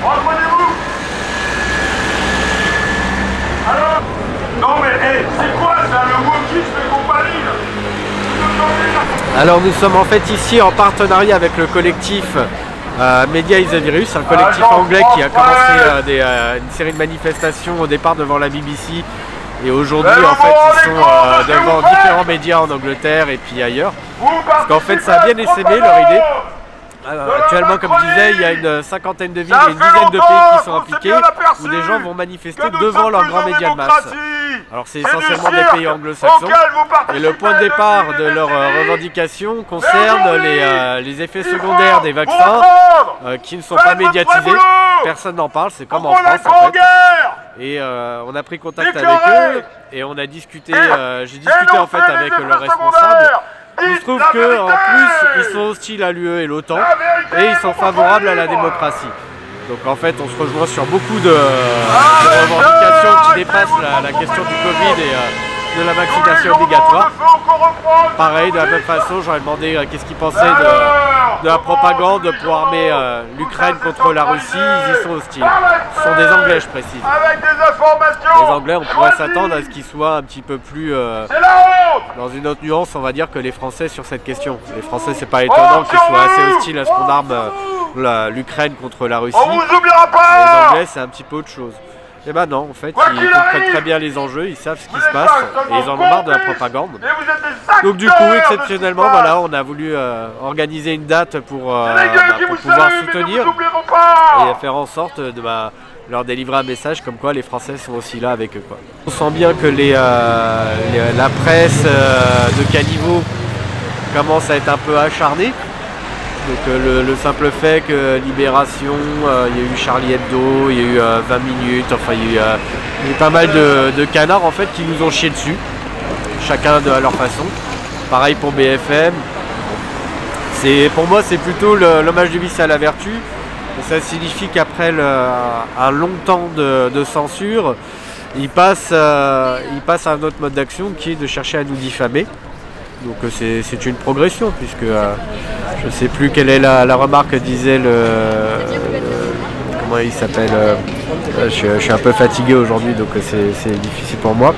Reprenez-vous. Alors, non mais, hey, c'est quoi ça, le wokisme et compagnie là? Alors nous sommes en fait ici en partenariat avec le collectif Media is a Virus, un collectif anglais qui a commencé une série de manifestations au départ devant la BBC. Et aujourd'hui, en fait, ils sont devant différents médias en Angleterre et puis ailleurs. Parce qu'en fait, ça a bien essaimé leur idée. Actuellement, comme je disais, il y a une cinquantaine de villes et une dizaine de pays qui sont impliqués où des gens vont manifester devant leurs grands médias de masse. Alors c'est essentiellement des pays anglo-saxons. Et le point de départ de leurs revendications concerne les effets secondaires des vaccins qui ne sont pas médiatisés. Personne n'en parle, c'est comme en France en fait. Et on a pris contact avec eux et on a discuté, j'ai discuté en fait avec leurs responsables. Il se trouve qu'en plus, ils sont hostiles à l'UE et l'OTAN et ils sont favorables à la démocratie. Donc en fait, on se rejoint sur beaucoup de revendications qui dépassent la question du Covid et de la vaccination obligatoire. Pareil, de la même façon, j'aurais demandé qu'est-ce qu'ils pensaient de la propagande pour armer l'Ukraine contre la Russie. Ils y sont hostiles. Ce sont des Anglais, je précise. Les Anglais, on pourrait s'attendre à ce qu'ils soient un petit peu plus dans une autre nuance, on va dire, que les Français sur cette question. Les Français, c'est pas étonnant qu'ils soient assez hostiles à ce qu'on arme l'Ukraine contre la Russie. Les Anglais, c'est un petit peu autre chose. Et ben non, en fait, ils comprennent très bien les enjeux, ils savent ce qui se passe et ils en ont marre de la propagande. Donc du coup, exceptionnellement, voilà, on a voulu organiser une date pour pouvoir soutenir et faire en sorte de leur délivrer un message comme quoi les Français sont aussi là avec eux, quoi. On sent bien que la presse de caniveau commence à être un peu acharnée. Donc le simple fait que Libération, il y a eu Charlie Hebdo, il y a eu 20 minutes, enfin il y a eu pas mal de canards en fait qui nous ont chié dessus, chacun à leur façon. Pareil pour BFM. Pour moi c'est plutôt l'hommage du vice à la vertu. Et ça signifie qu'après un long temps de censure, il passe à un autre mode d'action qui est de chercher à nous diffamer. Donc c'est une progression puisque je ne sais plus quelle est la remarque que disait comment il s'appelle, je suis un peu fatigué aujourd'hui donc c'est difficile pour moi.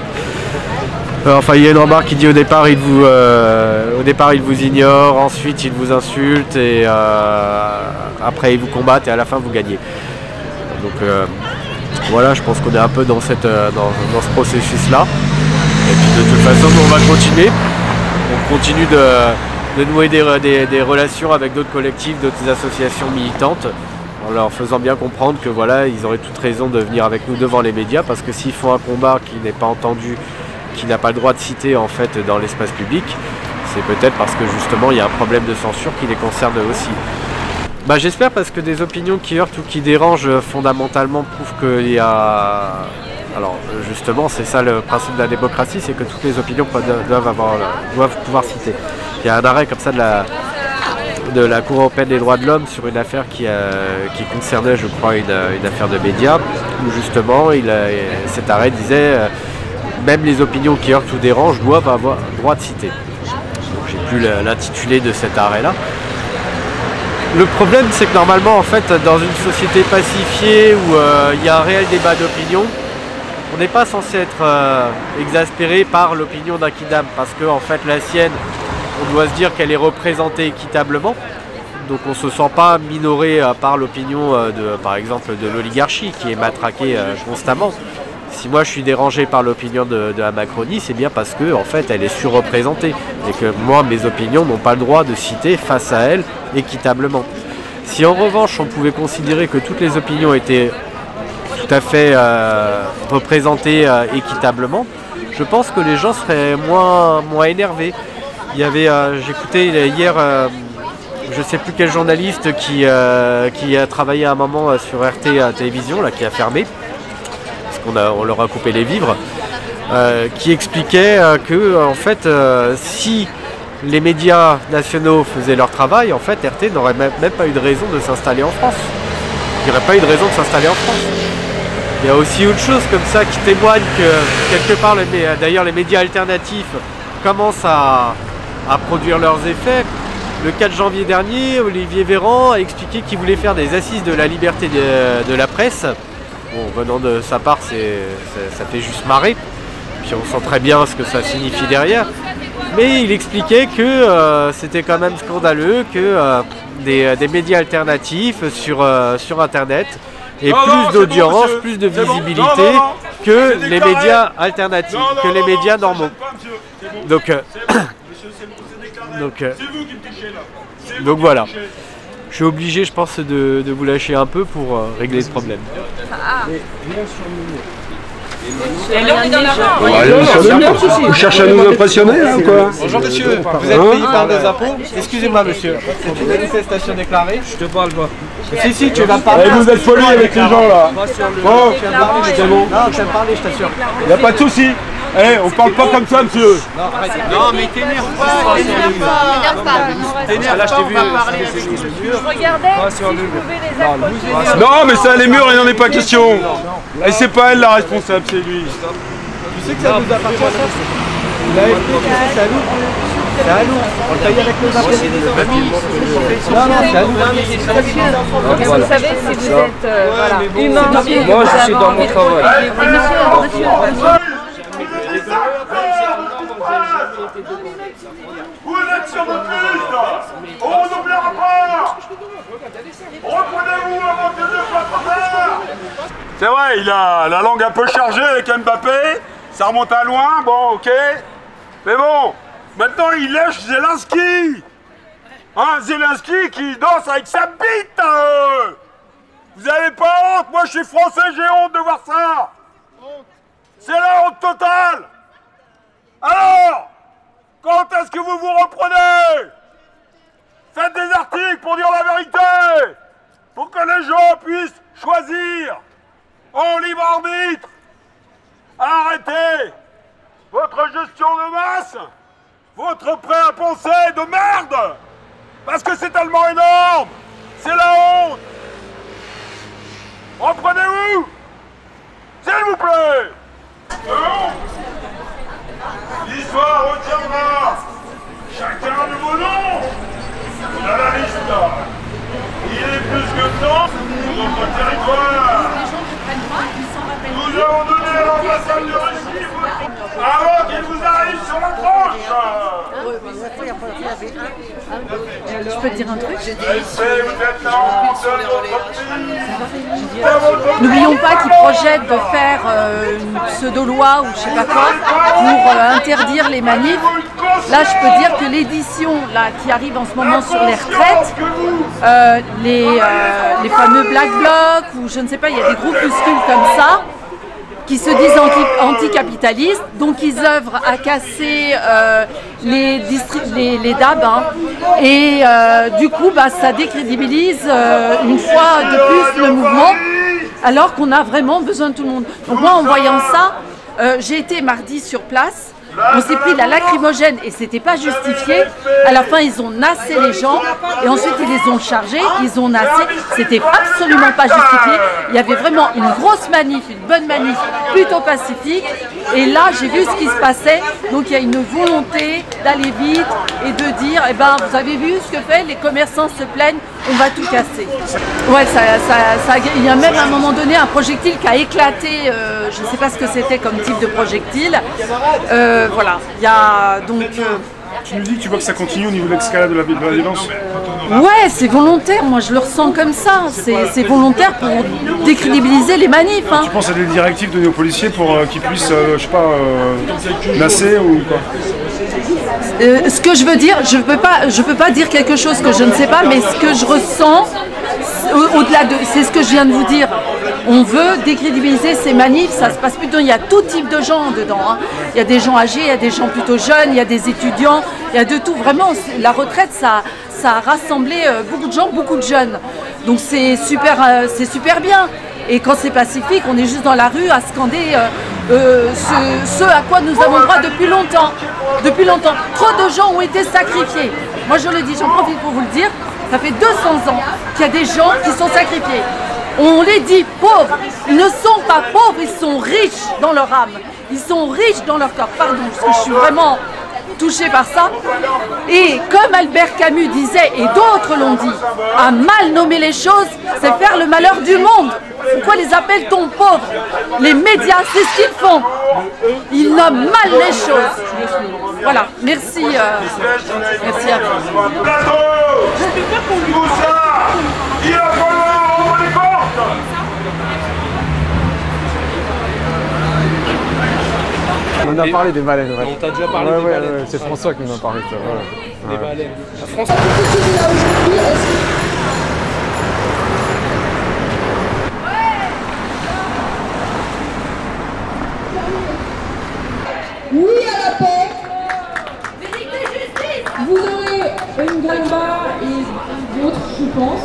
Enfin il y a une remarque qui dit au départ il vous ignore, ensuite il vous insulte et après il vous combatte et à la fin vous gagnez. Donc voilà, je pense qu'on est un peu dans ce processus là. Et puis de toute façon nous, on va continuer. On continue de nouer des relations avec d'autres collectifs, d'autres associations militantes, en leur faisant bien comprendre que voilà, ils auraient toute raison de venir avec nous devant les médias, parce que s'ils font un combat qui n'est pas entendu, qui n'a pas le droit de citer en fait dans l'espace public, c'est peut-être parce que justement il y a un problème de censure qui les concerne aussi. J'espère, parce que des opinions qui heurtent ou qui dérangent fondamentalement prouvent qu'il y a... Alors justement, c'est ça le principe de la démocratie, c'est que toutes les opinions doivent pouvoir citer. Il y a un arrêt comme ça de la Cour européenne des droits de l'homme sur une affaire qui concernait, je crois, une affaire de médias, où justement cet arrêt disait même les opinions qui heurtent ou dérangent doivent avoir le droit de citer. Donc j'ai plus l'intitulé de cet arrêt-là. Le problème, c'est que normalement, en fait, dans une société pacifiée où il y a un réel débat d'opinion, on n'est pas censé être exaspéré par l'opinion d'un kidam, parce que en fait la sienne, on doit se dire qu'elle est représentée équitablement, donc on ne se sent pas minoré par l'opinion par exemple de l'oligarchie qui est matraquée constamment. Si moi je suis dérangé par l'opinion de la Macronie, c'est bien parce que en fait elle est surreprésentée et que moi mes opinions n'ont pas le droit de citer face à elle équitablement. Si en revanche on pouvait considérer que toutes les opinions étaient tout à fait représentées équitablement, je pense que les gens seraient moins énervés. J'écoutais hier, je ne sais plus quel journaliste qui a travaillé à un moment sur RT Télévision, là, qui a fermé, parce qu'on leur a coupé les vivres, qui expliquait que en fait, si les médias nationaux faisaient leur travail, en fait RT n'aurait même pas eu de raison de s'installer en France. Il n'y aurait pas eu de raison de s'installer en France. Il y a aussi autre chose comme ça qui témoigne que quelque part, d'ailleurs les médias alternatifs commencent à produire leurs effets. le 4 janvier dernier, Olivier Véran a expliqué qu'il voulait faire des assises de la liberté de la presse. Bon, venant de sa part, ça fait juste marrer. Puis on sent très bien ce que ça signifie derrière. Mais il expliquait que c'était quand même scandaleux que des médias alternatifs sur Internet aient plus d'audience, plus de visibilité que les médias alternatifs, que les médias normaux. Donc voilà. Je suis obligé, je pense, de vous lâcher un peu pour régler ce problème. Vous cherchez à nous impressionner là ou quoi? Bonjour monsieur, vous êtes payé par des impôts? Excusez-moi monsieur, c'est une manifestation déclarée? Je te parle pas. Si, tu vas parler. Vous êtes poli avec les gens là. Bon, tu vas parler, c'est bon. Non, tu vas parler, je t'assure. Il n'y a pas de souci. Eh, on parle pas comme ça, monsieur. Non, mais t'énerve pas. T'énerve là, je t'ai vu. Je regardais si je pouvais les accoster. Non, mais ça, les murs, il n'en est pas question. Et c'est pas elle la responsable, c'est lui. Tu sais que ça nous appartient, ça? L'AFP, c'est à nous. C'est à nous. On le paye avec nos impôts. Non, c'est à nous. Vous savez, si vous êtes humain, moi je suis dans mon travail. Vous êtes sur notre liste. On n'oubliera pas. Reprenez-vous avant que ne soit trop tard. C'est vrai, il a la langue un peu chargée avec Mbappé. Ça remonte à loin, bon, ok. Mais bon, maintenant il lèche Zelensky. Hein, Zelensky qui danse avec sa bite. Vous avez pas honte? Moi je suis français, j'ai honte de voir ça. C'est la honte totale. Alors, quand est-ce que vous vous reprenez? Faites des articles pour dire la vérité, pour que les gens puissent choisir en libre arbitre. Arrêtez votre gestion de masse, votre prêt à penser de merde, parce que c'est tellement énorme, c'est la honte. Reprenez-vous, s'il vous plaît. L'histoire retiendra chacun de vos noms à la liste. Il est plus que temps pour notre territoire. Nous avons donné à l'ambassade de Russie avant qu'il vous arrive sur la tranche. je peux te dire un truc? Vous êtes la honte de notre pays. N'oublions pas qu'ils projettent de faire une pseudo-loi ou je sais pas quoi pour interdire les manifs. Là, je peux dire que l'édition là qui arrive en ce moment sur les retraites, les fameux Black Blocs ou je ne sais pas, il y a des groupuscules comme ça qui se disent anticapitalistes, donc ils œuvrent à casser les DAB, hein, et du coup ça décrédibilise une fois de plus le mouvement, alors qu'on a vraiment besoin de tout le monde. Donc moi en voyant ça, j'ai été mardi sur place. On s'est pris la lacrymogène et c'était pas justifié. À la fin, ils ont nassé les gens et ensuite ils les ont chargés, ils ont nassé. C'était absolument pas justifié. Il y avait vraiment une grosse manif, une bonne manif, plutôt pacifique. Et là, j'ai vu ce qui se passait. Donc il y a une volonté d'aller vite et de dire, eh ben, vous avez vu ce que fait, les commerçants se plaignent, on va tout casser. Ouais, il y a même à un moment donné un projectile qui a éclaté. Je ne sais pas ce que c'était comme type de projectile. Voilà, il y a donc... Tu nous dis que tu vois que ça continue au niveau de l'escalade de la violence? Ouais, c'est volontaire, moi je le ressens comme ça. C'est volontaire pour décrédibiliser les manifs. Hein. Tu penses à des directives données aux policiers pour qu'ils puissent, je sais pas, nasser ou quoi? Ce que je veux dire, je peux pas dire quelque chose que je ne sais pas, mais ce que je ressens, au-delà de... C'est ce que je viens de vous dire. On veut décrédibiliser ces manifs, ça se passe plutôt, il y a tout type de gens dedans. Hein. Il y a des gens âgés, il y a des gens plutôt jeunes, il y a des étudiants, il y a de tout. Vraiment, la retraite, ça a rassemblé beaucoup de gens, beaucoup de jeunes. Donc c'est super bien. Et quand c'est pacifique, on est juste dans la rue à scander ce à quoi nous avons droit depuis longtemps. Depuis longtemps. Trop de gens ont été sacrifiés. Moi je le dis, j'en profite pour vous le dire, ça fait 200 ans qu'il y a des gens qui sont sacrifiés. On les dit pauvres, ils ne sont pas pauvres, ils sont riches dans leur âme, ils sont riches dans leur corps, pardon, parce que je suis vraiment touchés par ça. Et comme Albert Camus disait, et d'autres l'ont dit, à mal nommer les choses, c'est faire le malheur du monde. Pourquoi les appelle-t-on pauvres? Les médias, c'est ce qu'ils font. Ils nomment mal les choses. Voilà, merci. Merci à vous. Tout ça, il va falloir ouvrir les portes. On en a parlé des baleines, ouais. On t'a déjà parlé des baleines. Ouais, c'est François qui m'en a parlé de ça. Voilà. Des baleines. La France... Oui à la paix. Vous aurez une grande barre et d'autres, je pense.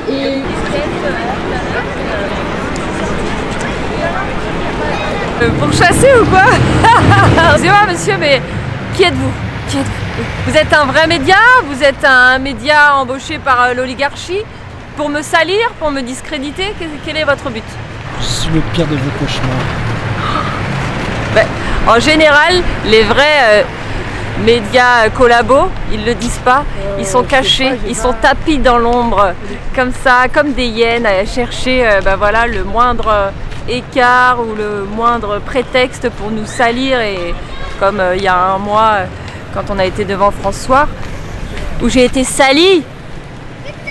Et... Pour chasser ou quoi? Excusez-moi monsieur, mais qui êtes-vous? Vous êtes un vrai média? Vous êtes un média embauché par l'oligarchie pour me salir, pour me discréditer? Quel est votre but? Je suis le pire de vos cauchemars. Ben, en général, les vrais médias collabos, ils le disent pas, ils sont cachés, ils sont tapis dans l'ombre, comme ça, comme des hyènes à chercher ben voilà, le moindre écart ou le moindre prétexte pour nous salir. Et comme il y a un mois, quand on a été devant François, où j'ai été salie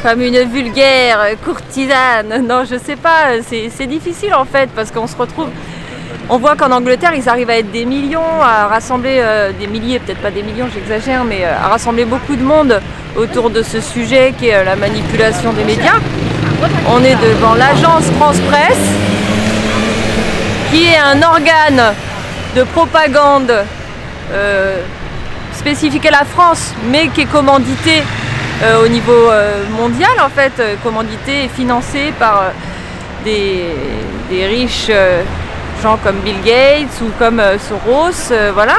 comme une vulgaire courtisane. Non, je sais pas, c'est difficile en fait, parce qu'on se retrouve... On voit qu'en Angleterre, ils arrivent à être des millions, à rassembler des milliers, peut-être pas des millions, j'exagère, mais à rassembler beaucoup de monde autour de ce sujet qui est la manipulation des médias. On est devant l'agence France Presse, qui est un organe de propagande spécifique à la France, mais qui est commandité au niveau mondial, en fait, commandité et financé par des riches gens comme Bill Gates ou comme Soros, voilà,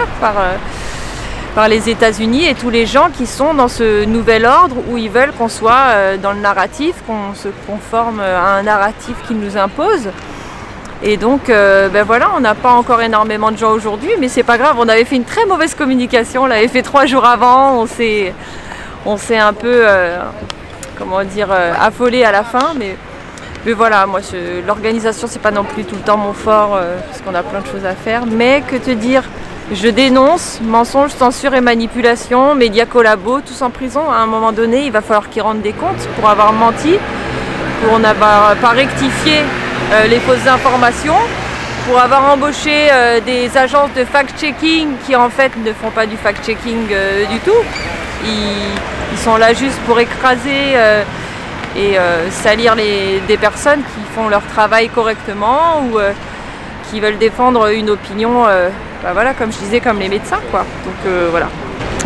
par les États-Unis et tous les gens qui sont dans ce nouvel ordre où ils veulent qu'on soit dans le narratif, qu'on se conforme à un narratif qu'ils nous imposent. Et donc, ben voilà, on n'a pas encore énormément de gens aujourd'hui, mais c'est pas grave, on avait fait une très mauvaise communication, on l'avait fait 3 jours avant, on s'est un peu, comment dire, affolé à la fin, mais voilà, moi, l'organisation, c'est pas non plus tout le temps mon fort, parce qu'on a plein de choses à faire. Mais que te dire, je dénonce mensonges, censure et manipulation, médias collabos, tous en prison. À un moment donné, il va falloir qu'ils rendent des comptes pour avoir menti, pour n'avoir pas rectifié les fausses informations, pour avoir embauché des agences de fact-checking qui, en fait, ne font pas du fact-checking du tout. Ils sont là juste pour écraser... et salir des personnes qui font leur travail correctement ou qui veulent défendre une opinion, ben voilà, comme je disais, comme les médecins, quoi. Donc voilà.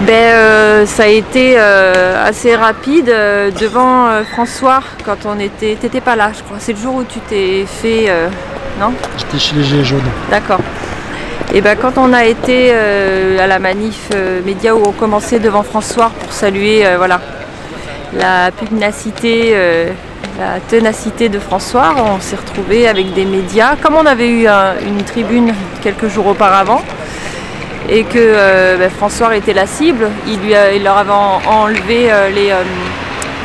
Ben, ça a été assez rapide devant François quand on était... T'étais pas là, je crois. C'est le jour où tu t'es fait... non? J'étais chez les Gilets jaunes. D'accord. Et ben quand on a été à la manif média où on commençait devant François pour saluer, voilà, la pugnacité, la ténacité de François, on s'est retrouvé avec des médias, comme on avait eu une tribune quelques jours auparavant, et que ben, François était la cible, il leur avait enlevé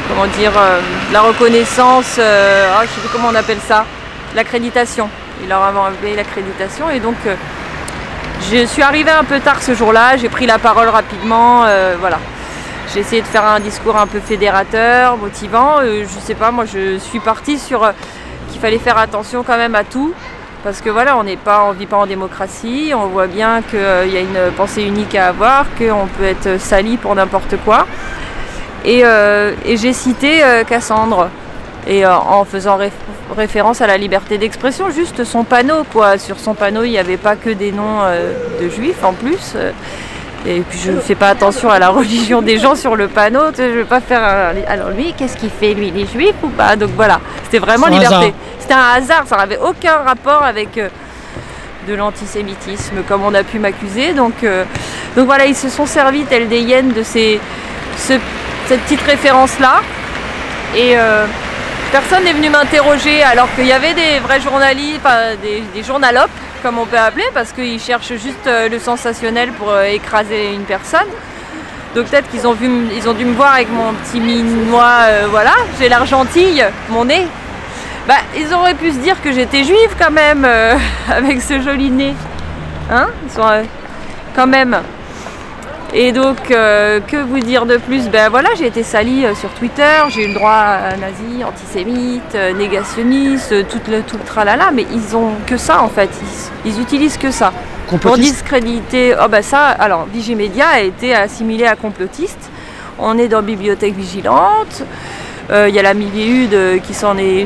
comment dire, la reconnaissance, je ne sais plus comment on appelle ça, l'accréditation. Il leur avait enlevé l'accréditation, et donc je suis arrivée un peu tard ce jour-là, j'ai pris la parole rapidement, voilà. J'ai essayé de faire un discours un peu fédérateur, motivant. Je sais pas, moi je suis partie sur qu'il fallait faire attention quand même à tout. Parce que voilà, on vit pas en démocratie, on voit bien qu'il y a une pensée unique à avoir, qu'on peut être sali pour n'importe quoi. Et j'ai cité Cassandre, et en faisant référence à la liberté d'expression, juste son panneau, quoi. Sur son panneau, il n'y avait pas que des noms de juifs en plus. Et puis je ne fais pas attention à la religion des gens sur le panneau, je ne vais pas faire alors lui, qu'est-ce qu'il fait, lui, il est juif ou pas? Donc voilà, c'était vraiment liberté. C'était un hasard, ça n'avait aucun rapport avec de l'antisémitisme, comme on a pu m'accuser. Donc voilà, ils se sont servis tels des hyènes de cette petite référence-là. Et personne n'est venu m'interroger, alors qu'il y avait des vrais journalistes, des journalopes, comme on peut appeler, parce qu'ils cherchent juste le sensationnel pour écraser une personne. Donc peut-être qu'ils ont dû me voir avec mon petit minois, voilà, j'ai l'argentille, mon nez. Bah, ils auraient pu se dire que j'étais juive quand même, avec ce joli nez. Hein? Ils sont quand même. Et donc, que vous dire de plus? Ben voilà, j'ai été salie sur Twitter, j'ai eu le droit à nazi, antisémite, négationniste, tout le tralala, mais ils ont que ça en fait, ils utilisent que ça. Pour discréditer, oh ben ça, alors Vigimedia a été assimilé à complotiste, on est dans Bibliothèque Vigilante, il y a la Milieude qui s'en est...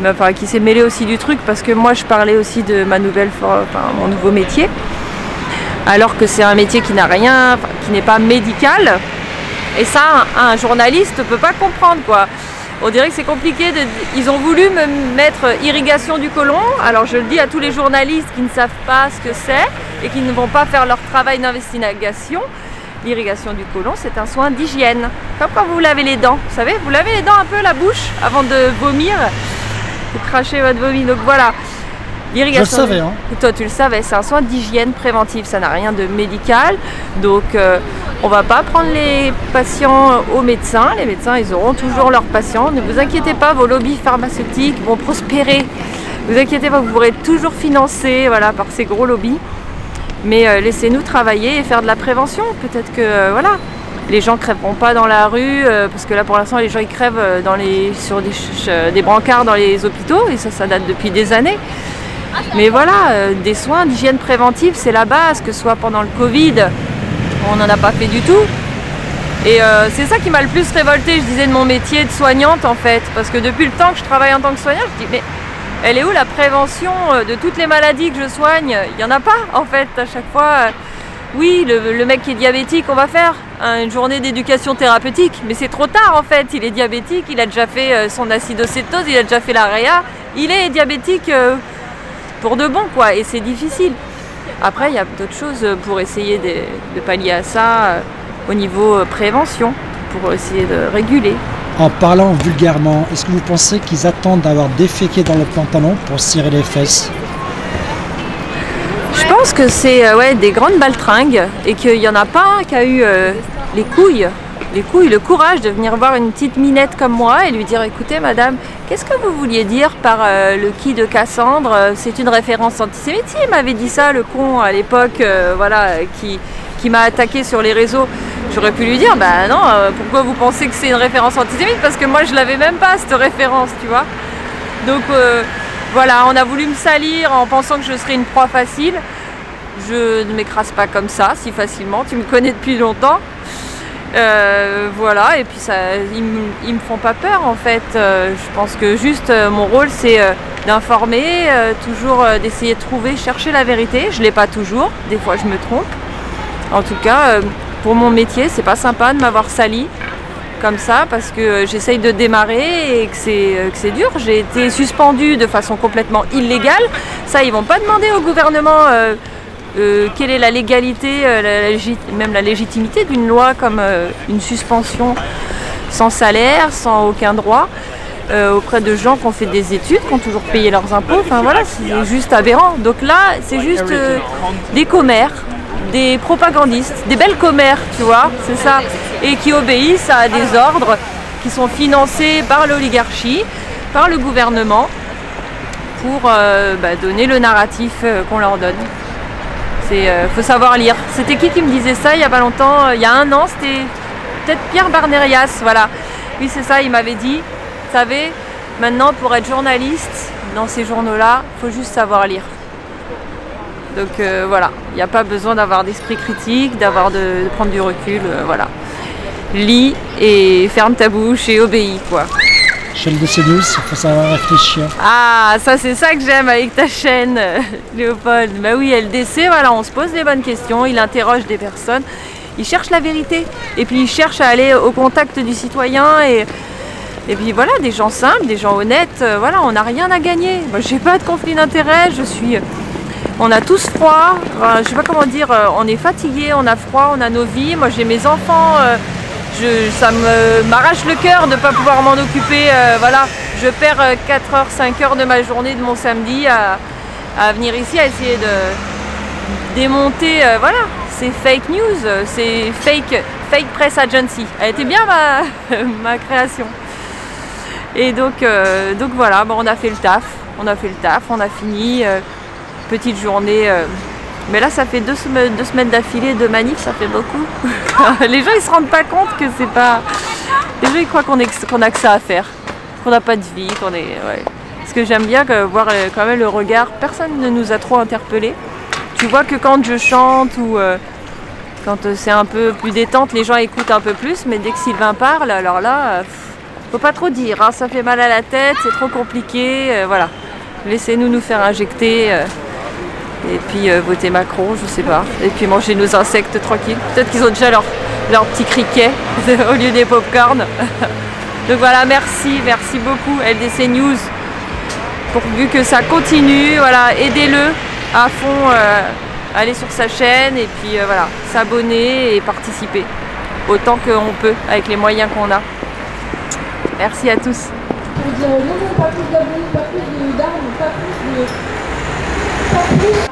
Enfin, qui s'est mêlée aussi du truc, parce que moi je parlais aussi de ma mon nouveau métier. Alors que c'est un métier qui n'a rien, qui n'est pas médical. Et ça, un journaliste ne peut pas comprendre, quoi. On dirait que c'est compliqué. Ils ont voulu me mettre irrigation du côlon. Alors je le dis à tous les journalistes qui ne savent pas ce que c'est et qui ne vont pas faire leur travail d'investigation. L'irrigation du côlon, c'est un soin d'hygiène. Comme quand vous vous lavez les dents. Vous savez, vous lavez les dents un peu la bouche avant de vomir. Vous crachez votre vomi. Donc voilà. Je le savais, hein. Toi tu le savais, c'est un soin d'hygiène préventive, ça n'a rien de médical. Donc on va pas prendre les patients aux médecins. Les médecins, ils auront toujours leurs patients. Ne vous inquiétez pas, vos lobbies pharmaceutiques vont prospérer. Ne vous inquiétez pas, vous pourrez toujours financer, voilà, par ces gros lobbies. Mais laissez-nous travailler et faire de la prévention. Peut-être que voilà, les gens crèveront pas dans la rue, parce que là pour l'instant les gens ils crèvent sur des brancards dans les hôpitaux, et ça date depuis des années. Mais voilà, des soins d'hygiène préventive, c'est la base, que ce soit pendant le Covid, on n'en a pas fait du tout. Et c'est ça qui m'a le plus révolté, je disais, de mon métier de soignante en fait. Parce que depuis le temps que je travaille en tant que soignante, je dis mais elle est où la prévention de toutes les maladies que je soigne? Il n'y en a pas en fait, à chaque fois. Oui, le mec qui est diabétique, on va faire une journée d'éducation thérapeutique. Mais c'est trop tard en fait, il est diabétique, il a déjà fait son acidocétose, il a déjà fait la réa. Il est diabétique... pour de bon quoi, et c'est difficile. Après il y a d'autres choses pour essayer de pallier à ça au niveau prévention, pour essayer de réguler. En parlant vulgairement, est-ce que vous pensez qu'ils attendent d'avoir déféqué dans le pantalon pour cirer les fesses? Je pense que c'est ouais, des grandes baltringues, et qu'il n'y en a pas un qui a eu les couilles, le courage de venir voir une petite minette comme moi et lui dire écoutez madame, qu'est-ce que vous vouliez dire par le qui de Cassandre? C'est une référence antisémite. Il m'avait dit ça, le con à l'époque, voilà, qui m'a attaqué sur les réseaux. J'aurais pu lui dire bah non, pourquoi vous pensez que c'est une référence antisémite? Parce que moi je l'avais même pas cette référence, tu vois. Donc voilà, on a voulu me salir en pensant que je serais une proie facile. Je ne m'écrase pas comme ça si facilement, tu me connais depuis longtemps. Voilà, et puis ça, ils me font pas peur en fait. Je pense que juste mon rôle c'est d'informer, toujours d'essayer de trouver, chercher la vérité. Je l'ai pas toujours, des fois je me trompe. En tout cas, pour mon métier, c'est pas sympa de m'avoir sali comme ça, parce que j'essaye de démarrer et que c'est dur. J'ai été suspendue de façon complètement illégale. Ça, ils vont pas demander au gouvernement quelle est la légalité, même la légitimité d'une loi comme une suspension sans salaire, sans aucun droit, auprès de gens qui ont fait des études, qui ont toujours payé leurs impôts. Enfin voilà, c'est juste aberrant. Donc là, c'est juste des commères, des propagandistes, des belles commères, tu vois, c'est ça, et qui obéissent à des ordres qui sont financés par l'oligarchie, par le gouvernement, pour donner le narratif qu'on leur donne. Faut savoir lire. C'était qui me disait ça il y a pas longtemps, il y a un an, c'était peut-être Pierre Barnerias, voilà. Oui c'est ça, il m'avait dit, vous savez, maintenant pour être journaliste dans ces journaux-là, il faut juste savoir lire. Donc voilà, il n'y a pas besoin d'avoir d'esprit critique, de prendre du recul, voilà. Lis et ferme ta bouche et obéis quoi. Chaîne de CNews, il faut savoir réfléchir. Ah, ça c'est ça que j'aime avec ta chaîne, Léopold. Bah oui, LDC, voilà, on se pose des bonnes questions, il interroge des personnes, il cherche la vérité. Et puis il cherche à aller au contact du citoyen et puis voilà, des gens simples, des gens honnêtes, voilà, on n'a rien à gagner. Moi j'ai pas de conflit d'intérêt, on a tous froid, je sais pas comment dire, on est fatigué, on a froid, on a nos vies. Moi j'ai mes enfants, ça m'arrache le cœur de ne pas pouvoir m'en occuper. Voilà, je perds 4 heures, 5 heures de ma journée, de mon samedi à à venir ici, à essayer de démonter, voilà, ces fake news, ces fake press agency. Elle était bien ma création. Et donc voilà, bon, on a fait le taf, on a fini, petite journée. Mais là, ça fait deux semaines d'affilée de manif, ça fait beaucoup. Les gens, ils se rendent pas compte que c'est pas... Les gens, ils croient qu'on a que ça à faire, qu'on n'a pas de vie, qu'on est... Ouais. Parce que j'aime bien voir quand même le regard. Personne ne nous a trop interpellés. Tu vois que quand je chante ou quand c'est un peu plus détente, les gens écoutent un peu plus. Mais dès que Sylvain parle, alors là, faut pas trop dire, hein, ça fait mal à la tête, c'est trop compliqué. Voilà, laissez-nous nous faire injecter. Et puis voter Macron, je sais pas. Et puis manger nos insectes tranquilles. Peut-être qu'ils ont déjà leur petit criquet au lieu des pop-corn. Donc voilà, merci beaucoup LDC News. Pourvu que ça continue, voilà, aidez-le à fond, aller sur sa chaîne et puis voilà, s'abonner et participer autant qu'on peut avec les moyens qu'on a. Merci à tous. Pour dire non, pas plus d'abonnés, pas plus d'armes, pas plus de...